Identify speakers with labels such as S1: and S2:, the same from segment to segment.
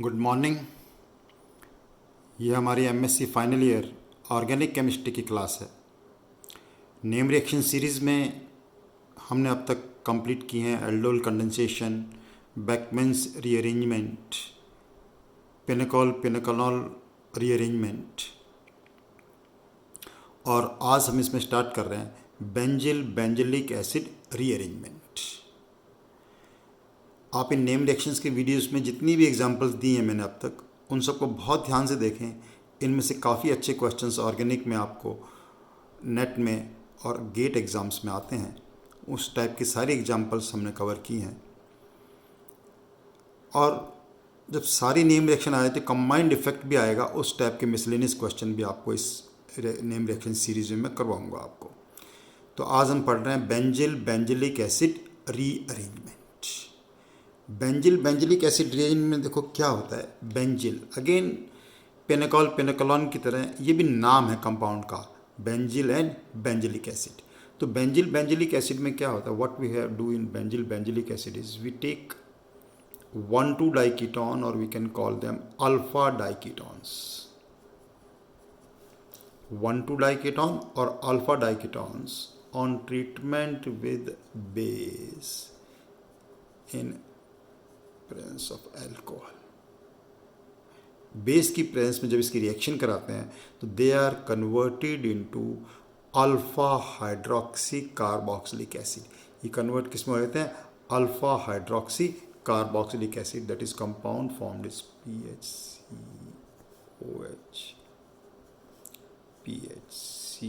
S1: Good morning. ये हमारी MSc final year organic chemistry की क्लास है। नेम रिएक्शन सीरीज़ में हमने अब तक कंप्लीट की हैं एल्डोल कंडेंसेशन, बैकमैन्स रीअरेंजमेंट, पिनकॉल पिनकॉनॉल रीअरेंजमेंट, और आज हम इसमें स्टार्ट कर रहे हैं बेंजिल बेंजिलिक एसिड रीअरेंजमेंट। आप इन नेम रिएक्शंस के वीडियोस में जितनी भी एग्जांपल्स दी हैं मैंने अब तक, उन सबको बहुत ध्यान से देखें। इनमें से काफ़ी अच्छे क्वेश्चंस ऑर्गेनिक में आपको नेट में और गेट एग्ज़ाम्स में आते हैं। उस टाइप की सारी एग्जांपल्स हमने कवर की हैं। और जब सारी नेम रिएक्शन आए तो कंबाइंड इफेक्ट भी आएगा, उस टाइप के मिसलेनियस क्वेश्चन भी आपको इस नेम रिएक्शन सीरीज में मैं करवाऊँगा आपको। तो आज हम पढ़ रहे हैं benzyl benzilic acid rearrangement. Benzyl benzilic acid rearrangement में देखो क्या होता है। बेंजिल अगेन पेनेकॉल पेनेकॉलॉन की तरह ये भी नाम है कंपाउंड का, बेंजिल एंड बेंजिलिक एसिड। तो बेंजिल बेंजिलिक एसिड में क्या होता है, what we have do in benzil benzilic acid is we take 1,2 diketone और we can call them alpha diketones. 1,2 diketone और alpha diketones on treatment with base in presence of alcohol. Base की presence में जब इसकी reaction कराते हैं तो they are converted into alpha hydroxy carboxylic acid. ये कन्वर्ट किस में हो जाते हैं, alpha hydroxy carboxylic acid, that is compound formed is PHCOH, PHC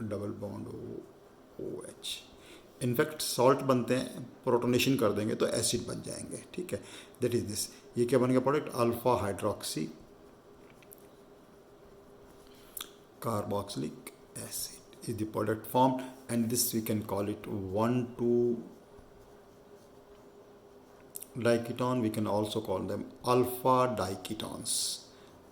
S1: double bond OH। In fact salt बनते हैं, प्रोटोनेशन कर देंगे तो एसिड बन जाएंगे। ठीक है, दैट इज दिस। ये क्या बन गया product, alpha hydroxy carboxylic acid is the product form, and this we can call it 1,2 diketone. We can also call them alpha diketones.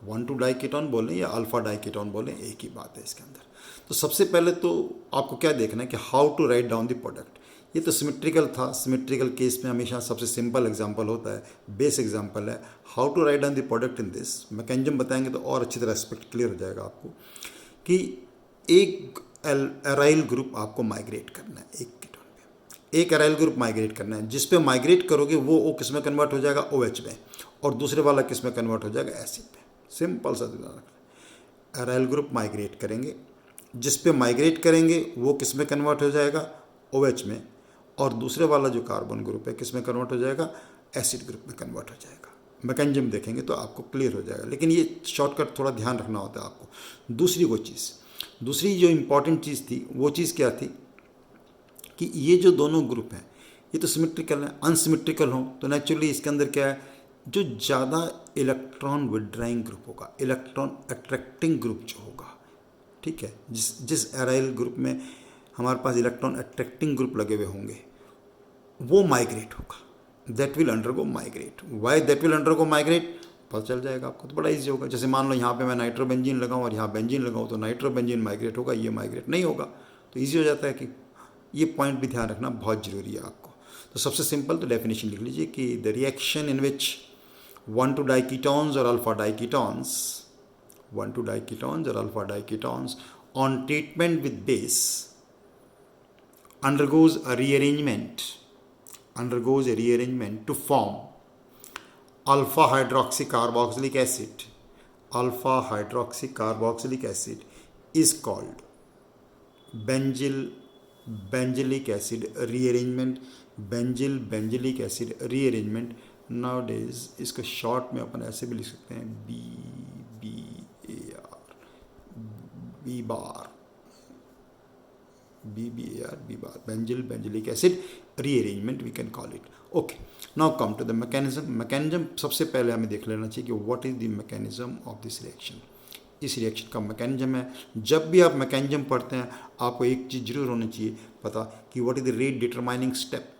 S1: 1,2 diketone बोलें या अल्फा डाइकीटोन बोलें, एक ही बात है इसके अंदर। तो सबसे पहले तो आपको क्या देखना है कि how to write down the product. ये तो सिमेट्रिकल था, सिमेट्रिकल केस में हमेशा सबसे सिंपल एग्जांपल होता है, बेस एग्जांपल है। How to write down the product in this mechanism बताएंगे तो और अच्छी तरह एस्पेक्ट क्लियर हो जाएगा आपको कि एक एराइल ग्रुप आपको माइग्रेट करना है एक कीटोन पे। एक एराइल ग्रुप माइग्रेट करना है, जिस पे माइग्रेट करोगे वो O किस में कन्वर्ट हो जाएगा, OH में, और दूसरे वाला किस में कन्वर्ट हो जाएगा, एसिड पे। सिंपल सा एराइल ग्रुप माइग्रेट करेंगे, जिस पे माइग्रेट करेंगे वो किस में कन्वर्ट हो जाएगा, OH में, और दूसरे वाला जो कार्बन ग्रुप है किस में कन्वर्ट हो जाएगा, एसिड ग्रुप में कन्वर्ट हो जाएगा। मैकेनिज्म देखेंगे तो आपको क्लियर हो जाएगा, लेकिन ये शॉर्टकट थोड़ा ध्यान रखना होता है आपको। दूसरी जो इम्पॉर्टेंट चीज़ थी वो चीज़ क्या थी कि ये जो दोनों ग्रुप हैं ये तो सिमेट्रिकल हैं। अनसिमेट्रिकल हो तो नेचुरली इसके अंदर क्या है, जो ज़्यादा इलेक्ट्रॉन विड्राइंग ग्रुप होगा, इलेक्ट्रॉन अट्रैक्टिंग ग्रुप जो होगा, ठीक है, जिस एराइल ग्रुप में हमारे पास इलेक्ट्रॉन अट्रैक्टिंग ग्रुप लगे हुए होंगे वो माइग्रेट होगा, that will undergo migrate. Why that will undergo migrate पता चल जाएगा आपको, तो बड़ा इजी होगा। जैसे मान लो यहाँ पे मैं नाइट्रोबेंजीन लगाऊँ और यहाँ बेंजीन लगाऊँ तो नाइट्रोबेंजीन माइग्रेट होगा, ये माइग्रेट नहीं होगा। तो ईजी हो जाता है कि ये पॉइंट भी ध्यान रखना बहुत ज़रूरी है आपको। तो सबसे सिंपल तो डेफिनेशन लिख लीजिए कि the reaction in which 1,2 diketones और अल्फा डाइकीटोन्स, 1,2 डाइकीटोन्स और alpha diketones on treatment with base undergoes a rearrangement to form alpha hydroxycarboxylic acid. Alpha hydroxycarboxylic acid is called benzylic acid rearrangement. benzylic acid rearrangement nowadays इसको short में अपन ऐसे भी लिख सकते हैं, B bar, benzylic acid rearrangement we can call it. Okay, now come to the mechanism. सबसे पहले हमें देख लेना चाहिए कि what is the mechanism of this reaction. इस रिएक्शन का मैकेनिज्म है। जब भी आप मैकेनिज्म पढ़ते हैं आपको एक चीज़ जरूर होनी चाहिए पता कि what is the rate determining step.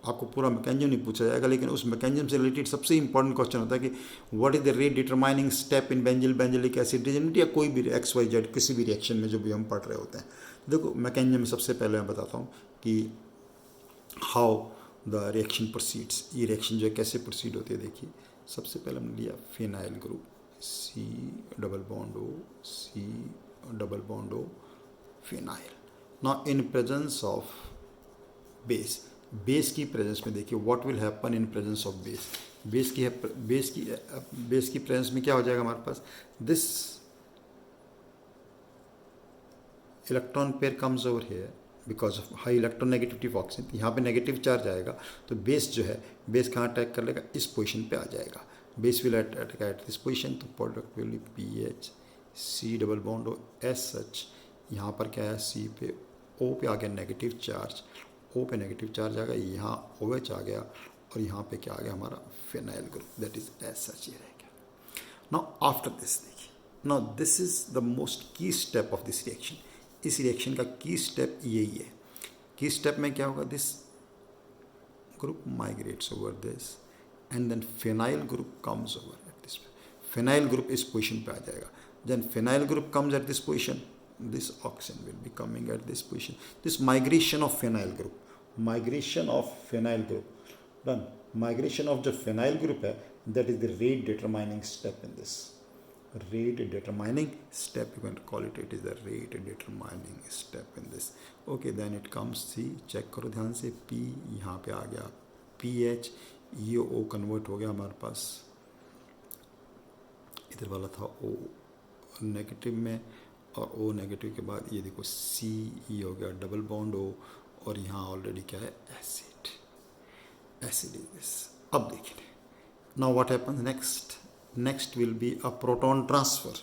S1: आपको पूरा मैकेनिज्म नहीं पूछा जाएगा, लेकिन उस मैकेनिज्म से रिलेटेड सबसे इंपॉर्टेंट क्वेश्चन होता है कि what is the rate determining step in benzylic acid reagent, या कोई भी XYZ किसी भी रिएक्शन में जो भी हम पढ़ रहे होते हैं। देखो मैकेनिज्म में सबसे पहले मैं बताता हूँ कि हाउ द रिएक्शन प्रोसीड्स। ये रिएक्शन जो है कैसे प्रोसीड होती है। देखिए सबसे पहले हमने लिया phenyl group, C double bond O, C double bond O, phenyl. Now in presence of base, base की प्रेजेंस में देखिए what will happen in presence of base. Base की प्रेजेंस में क्या हो जाएगा हमारे पास, this electron pair comes over here because of high electronegativity of oxygen, तो यहाँ पे नेगेटिव चार्ज आएगा, तो बेस जो है, बेस कहाँ अटैक कर लेगा, इस पोजीशन पे आ जाएगा, base will attack at this position, तो product will be P H C double bond O as such. यहाँ पर क्या है, सी पे ओ पे आ गया नेगेटिव चार्ज, ओ पे नेगेटिव चार्ज आ गया, यहाँ ओ एच आ गया, और यहाँ पे क्या आ गया हमारा phenyl group, that is as such ये रह गया। नाउ आफ्टर दिस देखिए, now this is the most key step of this reaction. इस रिएक्शन का की स्टेप यही है। की स्टेप में क्या होगा, this group migrates over this and then phenyl group comes over at this, phenyl group इस पोजीशन पे आ जाएगा, then phenyl group comes at this position, this oxygen will be coming at this position, this migration of phenyl group, migration of phenyl group done, migration of the phenyl group है, that is the rate determining step in this, rate determining step you can call it, it is the rate determining step in this। okay, then it comes, see check करो ध्यान से, P यहाँ पे आ गया, PH, ये O convert हो गया हमारे पास, इधर वाला था O नेगेटिव में, और ओ नेगेटिव के बाद ये देखो सी, ये हो गया डबल बॉन्ड ओ, और यहाँ ऑलरेडी क्या है, एसिड, एसिड इज दिस। अब देखिए now what happens next, next will be a proton transfer.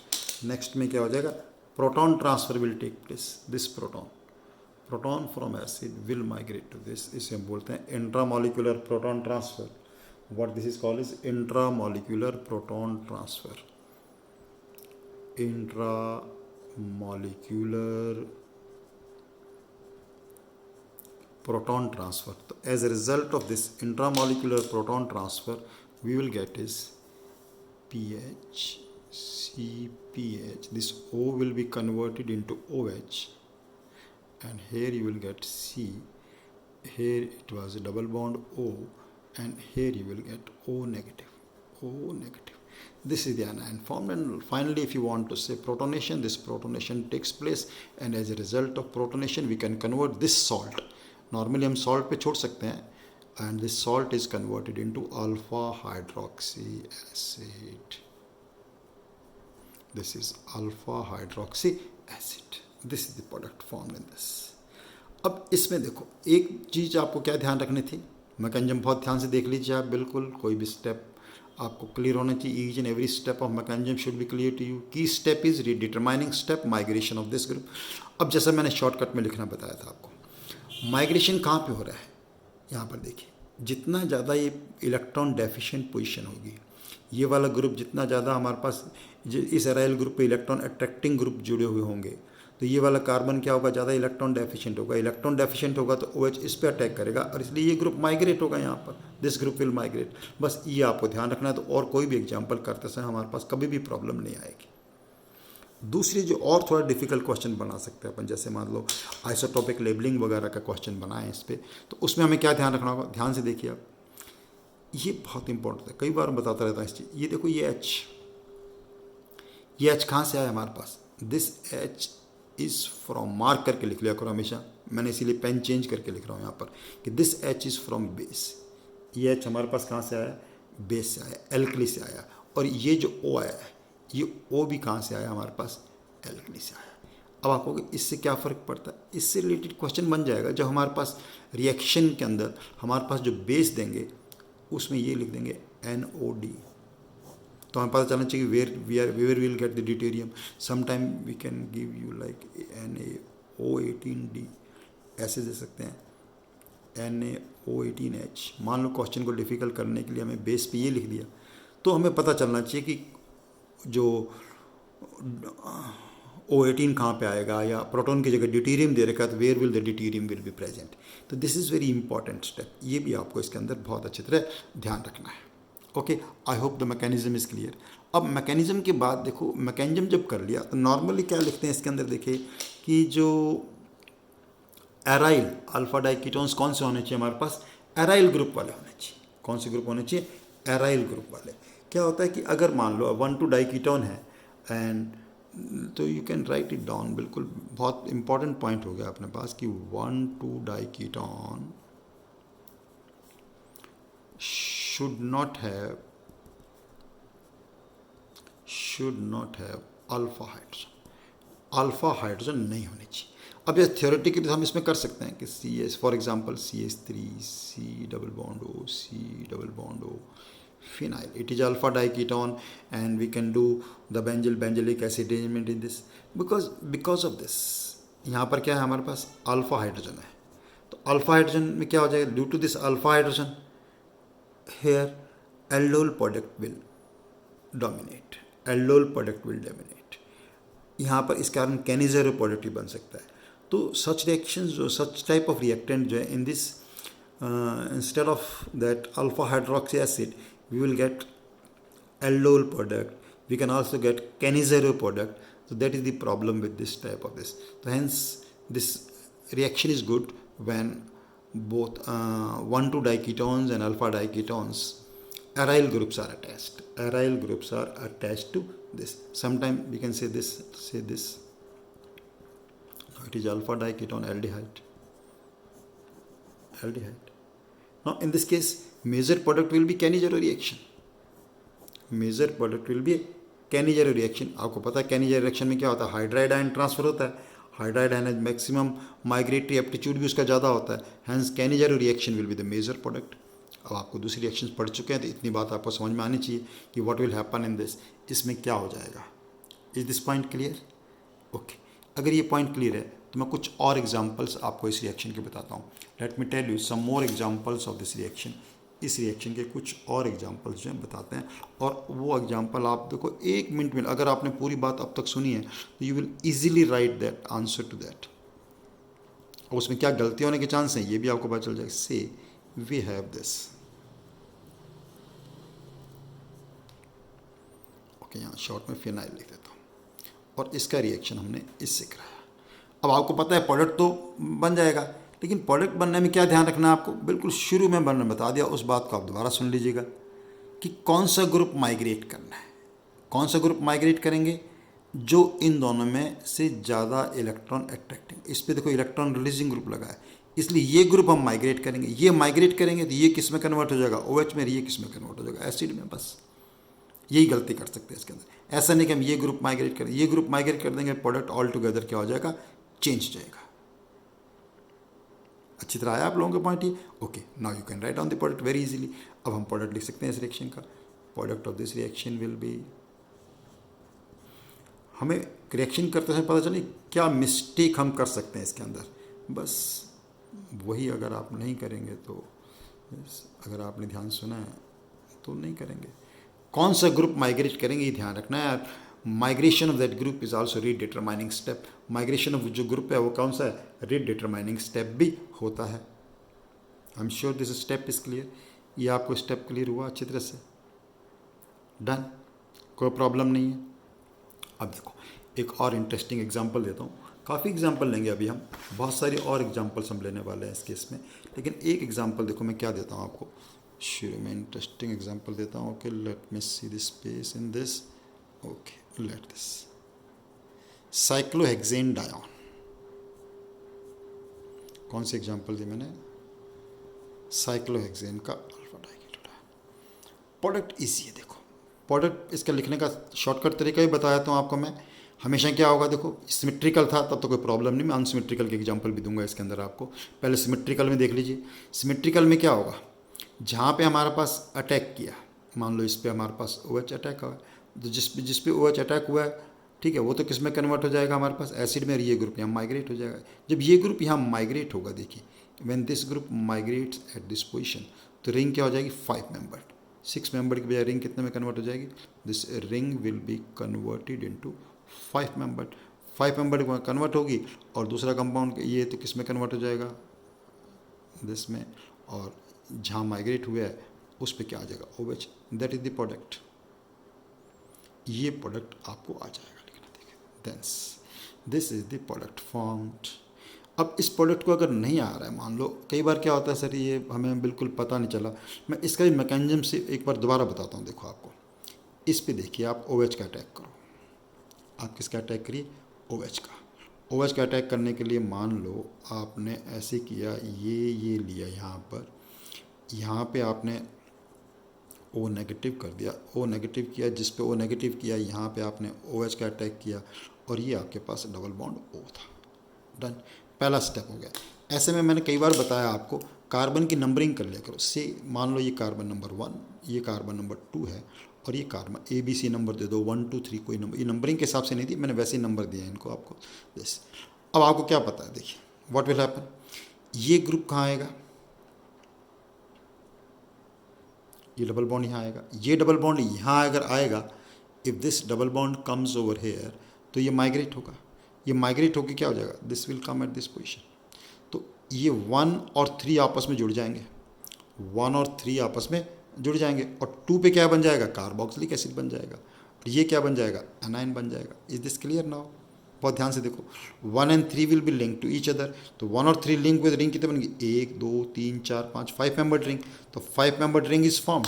S1: Next में क्या हो जाएगा, proton transfer will take place, this proton from acid will migrate to this, इसे हम बोलते हैं intramolecular proton transfer. What this is called is intramolecular proton transfer, intramolecular proton transfer. So as a result of this intramolecular proton transfer, we will get is pH, CPH. This O will be converted into OH, and here you will get C. Here it was a double bond O, and here you will get O negative, O negative. This is the anion formed, and finally if you want to say protonation, this protonation takes place, and as a result of protonation we can convert this salt. Normally हम salt पे छोड़ सकते हैं, and this salt is converted into alpha hydroxy acid. This is alpha hydroxy acid. This is the product formed in this. अब इसमें देखो एक चीज़ आपको क्या ध्यान रखनी थी, मैकेनिज्म बहुत ध्यान से देख लीजिए आप, बिल्कुल कोई भी स्टेप आपको क्लियर होना चाहिए, each and every step of mechanism should be clear to you. Key step is determining step, migration of this group. अब जैसा मैंने शॉर्टकट में लिखना बताया था आपको, माइग्रेशन कहाँ पे हो रहा है, यहाँ पर देखिए, जितना ज़्यादा ये इलेक्ट्रॉन डेफिशिएंट पोजीशन होगी, ये वाला ग्रुप जितना ज़्यादा हमारे पास इस एराइल ग्रुप पे इलेक्ट्रॉन अट्रैक्टिंग ग्रुप जुड़े हुए होंगे, तो ये वाला कार्बन क्या होगा, ज़्यादा इलेक्ट्रॉन डेफिशिएंट होगा। इलेक्ट्रॉन डेफिशिएंट होगा तो OH इस पर अटैक करेगा, और इसलिए ये ग्रुप माइग्रेट होगा यहाँ पर, दिस ग्रुप विल माइग्रेट। बस ये आपको ध्यान रखना है, तो और कोई भी एग्जाम्पल करते समय हमारे पास कभी भी प्रॉब्लम नहीं आएगी। दूसरी जो और थोड़ा डिफिकल्ट क्वेश्चन बना सकते हैं अपन, जैसे मान लो आइसोटॉपिक लेबलिंग वगैरह का क्वेश्चन बनाएं इस पर, तो उसमें हमें क्या ध्यान रखना होगा, ध्यान से देखिए आप, ये बहुत इंपॉर्टेंट है, कई बार बताता रहता है इस चीज़। ये देखो ये H कहाँ से आया हमारे पास, this H is from, mark करके लिख लिया करो हमेशा, मैंने इसीलिए पेन चेंज करके लिख रहा हूँ यहाँ पर कि this H is from base. ये H हमारे पास कहाँ से आया, बेस से आया, एल्कली से आया, और ये जो O आया है, ये O भी कहाँ से आया हमारे पास, एल्कली से आया। अब आपको इससे क्या फ़र्क पड़ता है, इससे रिलेटेड क्वेश्चन बन जाएगा जब हमारे पास रिएक्शन के अंदर हमारे पास जो बेस देंगे उसमें ये लिख देंगे NOD, तो हमें पता चलना चाहिए where will get the deuterium. Sometime we can give you like NaO18D, ऐसे दे सकते हैं NaO18H। मान लो क्वेश्चन को डिफ़िकल्ट करने के लिए हमें बेस पे ये लिख दिया, तो हमें पता चलना चाहिए कि जो O18 कहाँ पे आएगा, या प्रोटॉन की जगह ड्यूटेरियम दे रखा है तो where will the deuterium will be present. तो this is very important step, ये भी आपको इसके अंदर बहुत अच्छी तरह ध्यान रखना है। Okay, I hope the mechanism is clear. अब मैकेनिज्म के बाद देखो, मैकेनिज्म जब कर लिया तो नॉर्मली क्या लिखते हैं इसके अंदर, देखिए कि जो एराइल अल्फा डाइकीटोन्स कौन से होने चाहिए हमारे पास, एराइल ग्रुप वाले होने चाहिए। कौन से ग्रुप होने चाहिए, एराइल ग्रुप वाले। क्या होता है कि अगर मान लो 1,2 डाइकीटोन है एंड तो you can right it down, बिल्कुल बहुत इंपॉर्टेंट पॉइंट हो गया अपने पास कि 1,2 diketone should not have alpha hydrogen, alpha hydrogen नहीं होनी चाहिए। अब ये थियोरेटिकली तो हम इसमें कर सकते हैं कि CS for example CH3 C double bond O C double bond O phenyl, it is alpha diketone and we can do the benzylic acid arrangement in this because of this। यहाँ पर क्या है हमारे पास अल्फा हाइड्रोजन है, तो alpha hydrogen में क्या हो जाएगा, due to this alpha hydrogen here aldol product will dominate, aldol product will dominate। यहाँ पर इस कारण कैनिजेरो प्रोडक्ट ही बन सकता है। तो सच रिएक्शंस जो सच टाइप ऑफ रिएक्टेंट जो है in this instead of that alpha hydroxy acid we will get aldol product, we can also get canizero product, so that is the problem with this type of this। so hence this reaction is good when both 1,2 diketones and alpha diketones aryl groups are attached, aryl groups are attached to this। sometime we can say this now it is alpha diketone aldehyde, now in this case major product will be canizero reaction, major product will be Cannizzaro reaction. आपको पता है Cannizzaro reaction में क्या होता है, hydride ion transfer होता है, hydride ion maximum migratory aptitude भी उसका ज़्यादा होता है, hence Cannizzaro reaction will be the major product. अब आपको दूसरी रिएक्शंस पढ़ चुके हैं तो इतनी बात आपको समझ में आनी चाहिए कि what will happen in this, इसमें क्या हो जाएगा। Is this point clear? Okay, अगर ये पॉइंट क्लियर है तो मैं कुछ और एग्जाम्पल्स आपको इस रिएक्शन के बताता हूँ। Let me tell you some more examples of this reaction. इस रिएक्शन के कुछ और एग्जाम्पल्स जो हैं बताते हैं, और वो एग्जाम्पल आप देखो 1 मिनट में, अगर आपने पूरी बात अब तक सुनी है तो you will easily write that answer to that. और उसमें क्या गलती होने के चांस हैं ये भी आपको पता चल जाएगा। से वी हैव दिस, ओके, यहाँ शॉर्ट में फिनाइल लिख देता हूँ, और इसका रिएक्शन हमने इससे कराया। अब आपको पता है प्रोडक्ट तो बन जाएगा, लेकिन प्रोडक्ट बनने में क्या ध्यान रखना है आपको, बिल्कुल शुरू में मैंने बता दिया, उस बात को आप दोबारा सुन लीजिएगा कि कौन सा ग्रुप माइग्रेट करना है। कौन सा ग्रुप माइग्रेट करेंगे, जो इन दोनों में से ज़्यादा इलेक्ट्रॉन अट्रैक्टिंग, इस पर देखो इलेक्ट्रॉन रिलीजिंग ग्रुप लगा है, इसलिए ये ग्रुप हम माइग्रेट करेंगे। ये माइग्रेट करेंगे तो ये किस में कन्वर्ट हो जाएगा, OH में, ये किस में कन्वर्ट हो जाएगा, एसिड में। बस यही गलती कर सकते हैं इसके अंदर। ऐसा नहीं कि हम ये ग्रुप माइग्रेट करें, ये ग्रुप माइग्रेट कर देंगे, प्रोडक्ट ऑल टुगेदर क्या हो जाएगा, चेंज हो जाएगा। अच्छी तरह आया आप लोगों के पॉइंट ये? Okay, now you can right on the product very easily. अब हम प्रोडक्ट लिख सकते हैं इस रिएक्शन का। Product of this reaction will B, हमें रिएक्शन करते समय पता चले क्या मिस्टेक हम कर सकते हैं इसके अंदर, बस वही अगर आप नहीं करेंगे तो, अगर आपने ध्यान सुना है तो नहीं करेंगे। कौन सा ग्रुप माइग्रेट करेंगे ये ध्यान रखना है। Migration of that group is also rate determining step. Migration of जो ग्रुप है वो कौन सा है, रेट डिटरमाइनिंग स्टेप भी होता है। I am sure this step is clear. ये आपको स्टेप क्लियर हुआ अच्छी तरह से? डन, कोई प्रॉब्लम नहीं है। अब देखो एक और इंटरेस्टिंग एग्जांपल देता हूँ। काफ़ी एग्जांपल लेंगे अभी हम, बहुत सारी और एग्जांपल्स हम लेने वाले हैं इस केस में, लेकिन एक एग्जांपल देखो मैं क्या देता हूँ आपको शुरू में, इंटरेस्टिंग एग्जांपल देता हूँ। Okay, let me see this space in this. Okay, let this cyclohexane dion, कौन सी एग्जांपल दी मैंने, साइक्लोहेक्सेन का अल्फा डाइकेटोन। प्रोडक्ट इजी है, देखो प्रोडक्ट इसका लिखने का शॉर्टकट तरीका ही बताया तो आपको मैं। हमेशा क्या होगा, देखो सिमेट्रिकल था तब तो कोई प्रॉब्लम नहीं, मैं अनसिमेट्रिकल के एग्जांपल भी दूंगा इसके अंदर आपको। पहले सिमेट्रिकल में देख लीजिए। सिमेट्रिकल में क्या होगा, जहाँ पे हमारे पास अटैक किया, मान लो इस पर हमारे पास OH अटैक हुआ, तो जिस पे OH अटैक हुआ है, ठीक है, वो तो किस में कन्वर्ट हो जाएगा हमारे पास, एसिड में, और ये ग्रुप यहाँ माइग्रेट हो जाएगा। जब ये ग्रुप यहाँ माइग्रेट होगा, देखिए when this group migrates eight this position, तो रिंग क्या हो जाएगी, 5 मेंबर। 6 मेंबर की बजाय रिंग कितने में कन्वर्ट हो जाएगी, this ring will be converted into 5 member. 5 member convert होगी, और दूसरा कंपाउंड ये तो किस में कन्वर्ट हो जाएगा, दिस में, और जहाँ माइग्रेट हुआ है उस पर क्या आ जाएगा, OH। That is the product. ये प्रोडक्ट आपको आ जाएगा लिखना, देखिए thence this is the product formed. अब इस प्रोडक्ट को अगर नहीं आ रहा है, मान लो कई बार क्या होता है सर ये हमें बिल्कुल पता नहीं चला, मैं इसका भी मैकेनिज्म से एक बार दोबारा बताता हूँ। देखो आपको इस पे देखिए, आप OH का अटैक करो। आप किसका अटैक करिए? OH का। OH का अटैक करने के लिए मान लो आपने ऐसे किया, ये लिया यहाँ पे आपने O नेगेटिव कर दिया, O नेगेटिव किया, जिस पे O नेगेटिव किया यहाँ पे आपने OH का अटैक किया और ये आपके पास डबल बॉन्ड O था। डन, पहला स्टेप हो गया। ऐसे में मैंने कई बार बताया आपको, कार्बन की नंबरिंग कर लिया करो। से मान लो ये कार्बन नंबर 1, ये कार्बन नंबर 2 है और ये कार्बन ABC नंबर दे दो 1 2 3, कोई नंबर, ये नंबरिंग के हिसाब से नहीं दी मैंने, वैसे ही नंबर दिया इनको आपको जैसे। अब आपको क्या पता है, देखिए व्हाट विल हैपन, ये ग्रुप कहाँ आएगा, ये डबल बॉन्ड यहाँ आएगा, ये डबल बॉन्ड यहाँ अगर आएगा, if this double bond comes over here, तो ये माइग्रेट होगा, ये माइग्रेट होकर क्या हो जाएगा, this will come eight this position. तो ये 1 और 3 आपस में जुड़ जाएंगे, 1 और 3 आपस में जुड़ जाएंगे और 2 पे क्या बन जाएगा, कार्बोक्सिलिक एसिड बन जाएगा, और ये क्या बन जाएगा, एनाइन बन जाएगा। Is this clear now? बहुत ध्यान से देखो, 1 and 3 will be link to each other. तो 1 और 3 लिंक विद रिंग कितने बनेंगे, 1 2 3 4 5, 5 मेंबर्ड रिंग। तो 5 मेंबर्ड रिंग इज फॉर्म्ड।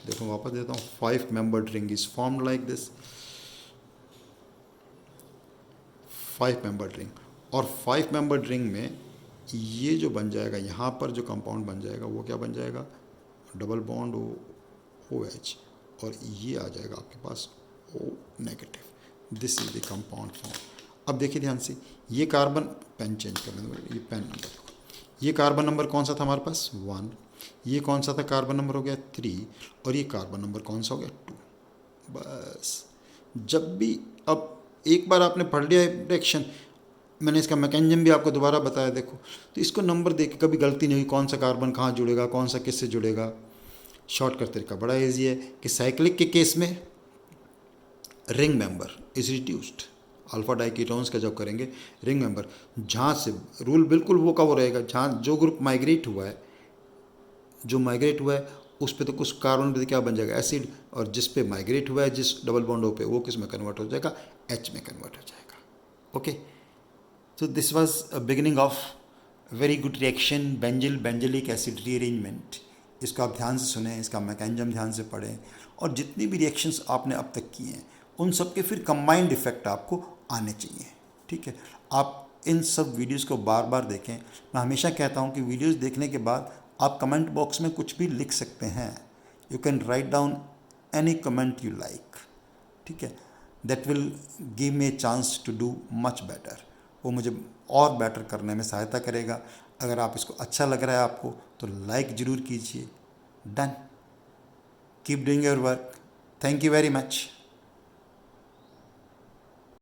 S1: देखो वापस देता हूँ, 5 membered ring is formed like this, 5 membered ring. और 5 मेंबर्ड रिंग में ये जो बन जाएगा, यहाँ पर जो कंपाउंड बन जाएगा वो क्या बन जाएगा, डबल बॉन्ड OH, और ये आ जाएगा आपके पास O negative. This is the compound form. अब देखिए ध्यान से, ये कार्बन, पेन चेंज कर लेंगे, ये पेन नंबर देखो, ये कार्बन नंबर कौन सा था हमारे पास, 1, ये कौन सा था, कार्बन नंबर हो गया 3, और ये कार्बन नंबर कौन सा हो गया, 2। बस जब भी, अब एक बार आपने पढ़ लिया रिएक्शन, मैंने इसका मैकेनिज्म भी आपको दोबारा बताया, देखो तो इसको नंबर देख के कभी गलती नहीं हुई, कौन सा कार्बन कहाँ जुड़ेगा, कौन सा किससे जुड़ेगा। शॉर्टकट तरीका बड़ा ईजी है कि साइक्लिक के केस में ring member is reduced, alpha diketones का जब करेंगे रिंग मेंबर, जहाँ से रूल बिल्कुल वो का वो रहेगा, जहाँ जो ग्रुप माइग्रेट हुआ है, जो माइग्रेट हुआ है उस पे तो कुछ कार्बन पे क्या बन जाएगा, एसिड, और जिस पे माइग्रेट हुआ है जिस डबल बॉन्ड पे, वो किस में कन्वर्ट हो जाएगा, H में कन्वर्ट हो जाएगा। Okay, so this was a beginning of very good reaction, benzyl benzilic acid rearrangement. इसको आप ध्यान से सुने, इसका मैकेनिज्म ध्यान से पढ़ें, और जितनी भी रिएक्शंस आपने अब तक किए हैं उन सब के फिर कंबाइंड इफेक्ट आपको आने चाहिए। ठीक है, आप इन सब वीडियोस को बार बार देखें। मैं हमेशा कहता हूँ कि वीडियोस देखने के बाद आप कमेंट बॉक्स में कुछ भी लिख सकते हैं, you can write down any comment you like. ठीक है, that will give me a chance to do much better, वो मुझे और बेटर करने में सहायता करेगा। अगर आप इसको अच्छा लग रहा है आपको तो लाइक ज़रूर कीजिए। Done, keep doing your work, thank you very much.